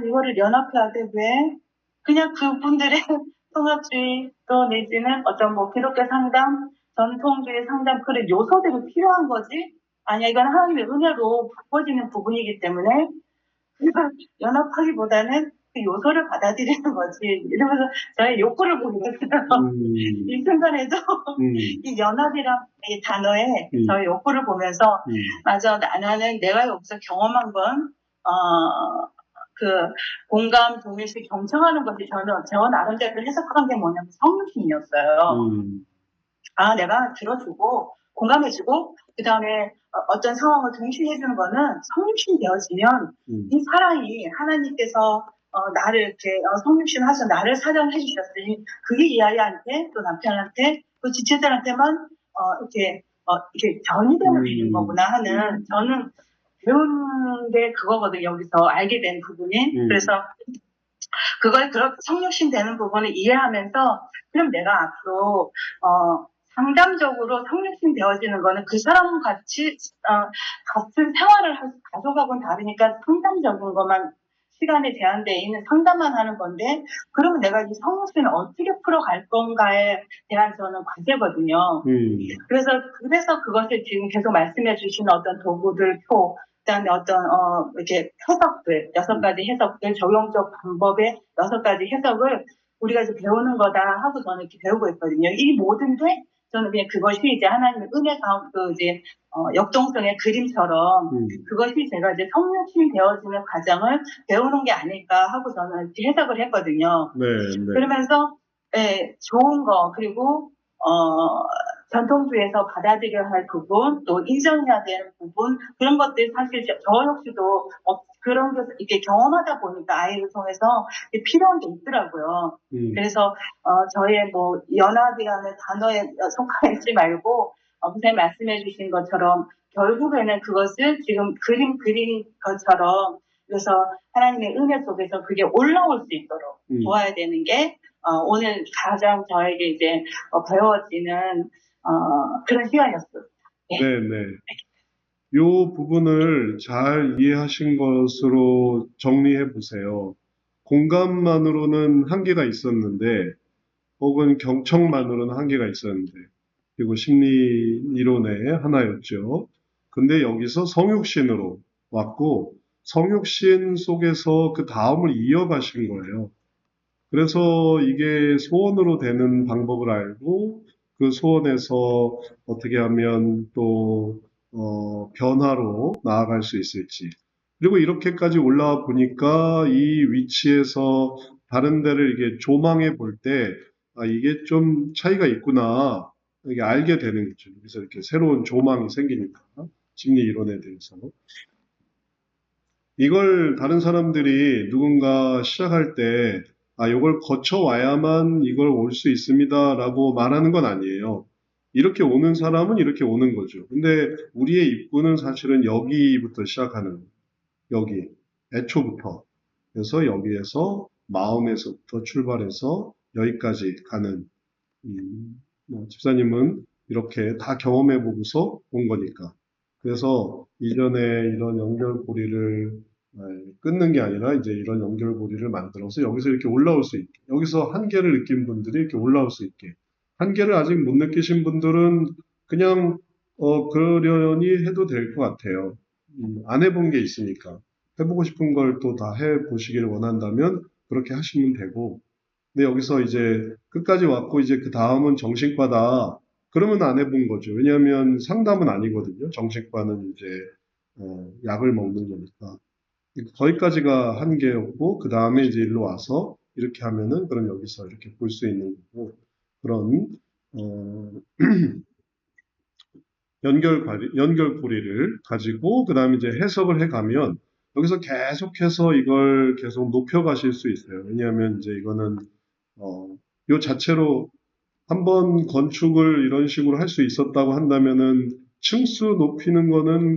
이거를 연합해야 돼. 왜? 그냥 그분들의 통합주의 또 내지는 어떤 뭐 기독교 상담, 전통주의 상담 그런 요소들이 필요한 거지. 아니야 이건 하나님의 은혜로 바꿔지는 부분이기 때문에 그걸 연합하기보다는 그 요소를 받아들이는 거지. 이러면서 저의 욕구를 보이고 있어요. 이 순간에도 이 연합이란 이 단어에 저의 욕구를 보면서 맞아 나는 내가 여기서 경험한 건 그 공감, 동일시, 경청하는 것이 저는 저 나름대로 해석한 게 뭐냐면 성육신이었어요. 내가 들어주고 공감해주고 그 다음에 어떤 상황을 동시에 해주는 거는 성육신 되어지면 이 사랑이 하나님께서 나를 이렇게 성육신 하셔 나를 사랑해 주셨으니 그게 이 아이한테 또 남편한테 또 지체들한테만 이렇게 전이되면 되는 거구나 하는 저는 배운 게 그거거든요. 여기서 알게 된 부분이. 그래서 그걸 그렇게 성육신 되는 부분을 이해하면서 그럼 내가 앞으로 상담적으로 성육신 되어지는 거는 그 사람 같이 같은 생활을 가져가고는 다르니까 상담적인 것만 시간에 제한되어 있는 상담만 하는 건데 그러면 내가 이 성육신을 어떻게 풀어갈 건가에 대한 저는 과제거든요. 그래서 그것을 지금 계속 말씀해 주시는 어떤 도구들, 표, 그다음에 어떤 이렇게 해석들 6가지 해석들 적용적 방법의 6가지 해석을 우리가 이제 배우는 거다 하고 저는 이렇게 배우고 있거든요. 이 모든 게 저는 그냥 그것이 이제 하나님의 은혜 가운데 이제 역동성의 그림처럼 그것이 제가 이제 성육신 되어지는 과정을 배우는 게 아닐까 하고 저는 이렇게 해석을 했거든요.
네.
그러면서 좋은 거 그리고 전통주의에서 받아들여야 할 부분, 또 인정해야 되는 부분, 그런 것들 사실 저 역시도 그런 게 이렇게 경험하다 보니까 아이를 통해서 필요한 게 있더라고요. 그래서 저의 뭐 연합이라는 단어에 속하지 말고 선생님 말씀해 주신 것처럼 결국에는 그것을 지금 그림 그린 것처럼 그래서 하나님의 은혜 속에서 그게 올라올 수 있도록 도와야 되는 게 오늘 가장 저에게 이제 배워지는 그런 시간이었어요.
네. 요 부분을 잘 이해하신 것으로 정리해 보세요. 공감만으로는 한계가 있었는데, 혹은 경청만으로는 한계가 있었는데, 그리고 심리 이론의 하나였죠. 근데 여기서 성육신으로 왔고, 성육신 속에서 그 다음을 이어가신 거예요. 그래서 이게 소원으로 되는 방법을 알고, 그 소원에서 어떻게 하면 또 변화로 나아갈 수 있을지. 그리고 이렇게까지 올라와 보니까 이 위치에서 다른 데를 이게 조망해 볼 때, 이게 좀 차이가 있구나. 이게 알게 되는 거죠. 그래서 이렇게 새로운 조망이 생기니까. 심리 이론에 대해서. 이걸 다른 사람들이 누군가 시작할 때, 이걸 거쳐와야만 이걸 올 수 있습니다라고 말하는 건 아니에요. 이렇게 오는 사람은 이렇게 오는 거죠. 근데 우리의 입구는 사실은 여기부터 시작하는 거예요. 여기, 애초부터. 그래서 여기에서 마음에서부터 출발해서 여기까지 가는 집사님은 이렇게 다 경험해 보고서 온 거니까. 그래서 이전에 이런 연결고리를 끊는 게 아니라 이제 이런 연결고리를 만들어서 여기서 이렇게 올라올 수 있게, 여기서 한계를 느낀 분들이 이렇게 올라올 수 있게, 한계를 아직 못 느끼신 분들은 그냥 그러려니 해도 될 것 같아요. 안 해본 게 있으니까. 해보고 싶은 걸 또 다 해보시기를 원한다면 그렇게 하시면 되고, 근데 여기서 이제 끝까지 왔고 이제 그 다음은 정신과다. 그러면 안 해본 거죠. 왜냐하면 상담은 아니거든요. 정신과는 이제 약을 먹는 거니까. 거기까지가 한계였고 그 다음에 이제 일로 와서 이렇게 하면은 그럼 여기서 이렇게 볼 수 있는 거고 그런 어, 연결고리를 가지고 그 다음에 이제 해석을 해가면 여기서 계속해서 이걸 계속 높여가실 수 있어요. 왜냐하면 이제 이거는 요 자체로 한번 건축을 이런 식으로 할 수 있었다고 한다면은 층수 높이는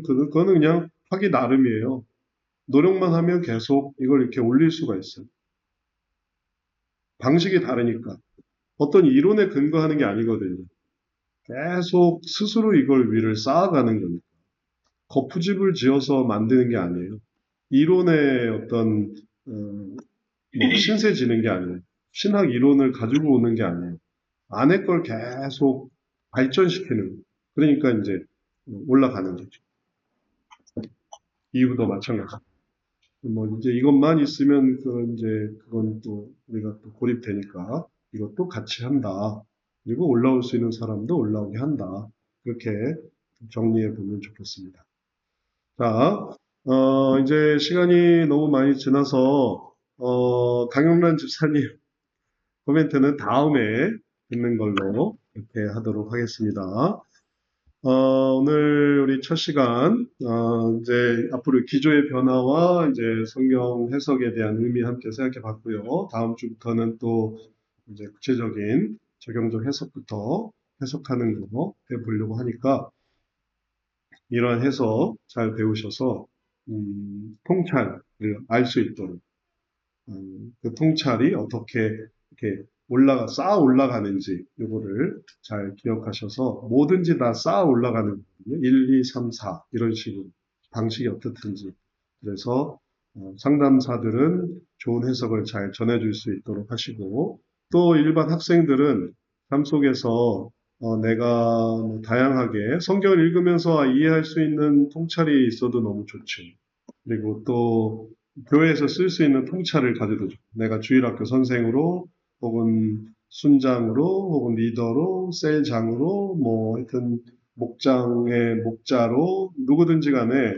그거는 그냥 하기 나름이에요. 노력만 하면 계속 이걸 이렇게 올릴 수가 있어요. 방식이 다르니까. 어떤 이론에 근거하는 게 아니거든요. 계속 스스로 이걸 위를 쌓아가는 겁니다. 거푸집을 지어서 만드는 게 아니에요. 이론의 어떤 신세 지는 게 아니에요. 신학 이론을 가지고 오는 게 아니에요. 안에 걸 계속 발전시키는 거예요. 그러니까 이제 올라가는 거죠. 이유도 마찬가지. 뭐 이제 이것만 있으면 그건 또 우리가 또 고립되니까 이것도 같이 한다. 그리고 올라올 수 있는 사람도 올라오게 한다. 그렇게 정리해 보면 좋겠습니다. 자, 이제 시간이 너무 많이 지나서 강영란 집사님 코멘트는 다음에 듣는 걸로 이렇게 하도록 하겠습니다. 오늘 우리 첫 시간, 이제 앞으로 기조의 변화와 이제 성경 해석에 대한 의미 함께 생각해 봤고요. 다음 주부터는 또 이제 구체적인 적용적 해석부터 해석하는 거 해보려고 하니까 이러한 해석 잘 배우셔서, 통찰을 알 수 있도록, 그 통찰이 어떻게 이렇게 쌓아 올라가는지, 요거를 잘 기억하셔서 뭐든지 다 쌓아 올라가는 거거든요. 1, 2, 3, 4 이런 식으로 방식이 어떻든지. 그래서 상담사들은 좋은 해석을 잘 전해줄 수 있도록 하시고 또 일반 학생들은 삶 속에서 내가 뭐 다양하게 성경을 읽으면서 이해할 수 있는 통찰이 있어도 너무 좋죠. 그리고 또 교회에서 쓸 수 있는 통찰을 가져도 좋고 내가 주일학교 선생으로 혹은 순장으로 혹은 리더로 셀장으로 뭐 하여튼 목장의 목자로 누구든지 간에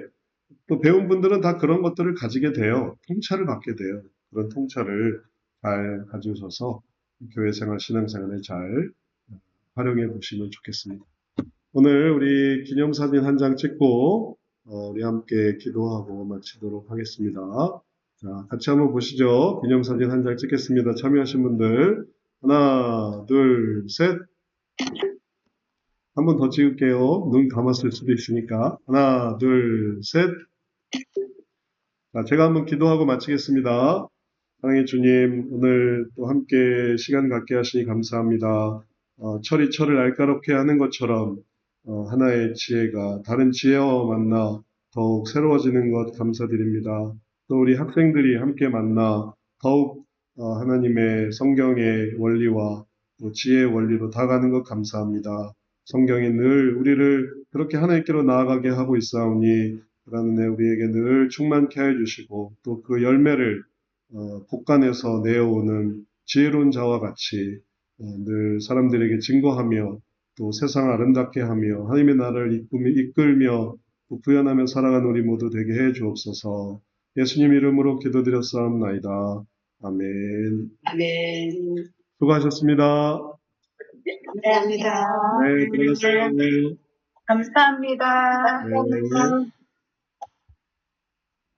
또 배운 분들은 다 그런 것들을 가지게 돼요. 통찰을 받게 돼요. 그런 통찰을 잘 가지셔서 교회 생활, 신앙생활에 잘 활용해 보시면 좋겠습니다. 오늘 우리 기념사진 한 장 찍고 우리 함께 기도하고 마치도록 하겠습니다. 자, 같이 한번 보시죠. 기념사진 한 장 찍겠습니다. 참여하신 분들 하나, 둘, 셋. 한 번 더 찍을게요. 눈 감았을 수도 있으니까. 하나, 둘, 셋. 자, 제가 한번 기도하고 마치겠습니다. 사랑의 주님, 오늘 또 함께 시간 갖게 하시니 감사합니다. 철이 철을 날카롭게 하는 것처럼 하나의 지혜가 다른 지혜와 만나 더욱 새로워지는 것 감사드립니다. 또 우리 학생들이 함께 만나 더욱 하나님의 성경의 원리와 또 지혜의 원리로 다가가는 것 감사합니다. 성경이 늘 우리를 그렇게 하나님께로 나아가게 하고 있사오니 그러는 애 우리에게 늘 충만케 해주시고 또 그 열매를 복간에서 내어오는 지혜로운 자와 같이 늘 사람들에게 증거하며 또 세상을 아름답게 하며 하나님의 나라를 이끌며 또 구현하며 살아가는 우리 모두 되게 해 주옵소서. 예수님 이름으로 기도드렸사옵나이다. 아멘.
아멘.
수고하셨습니다.
감사합니다.
네, 들어가세요.
감사합니다.
네.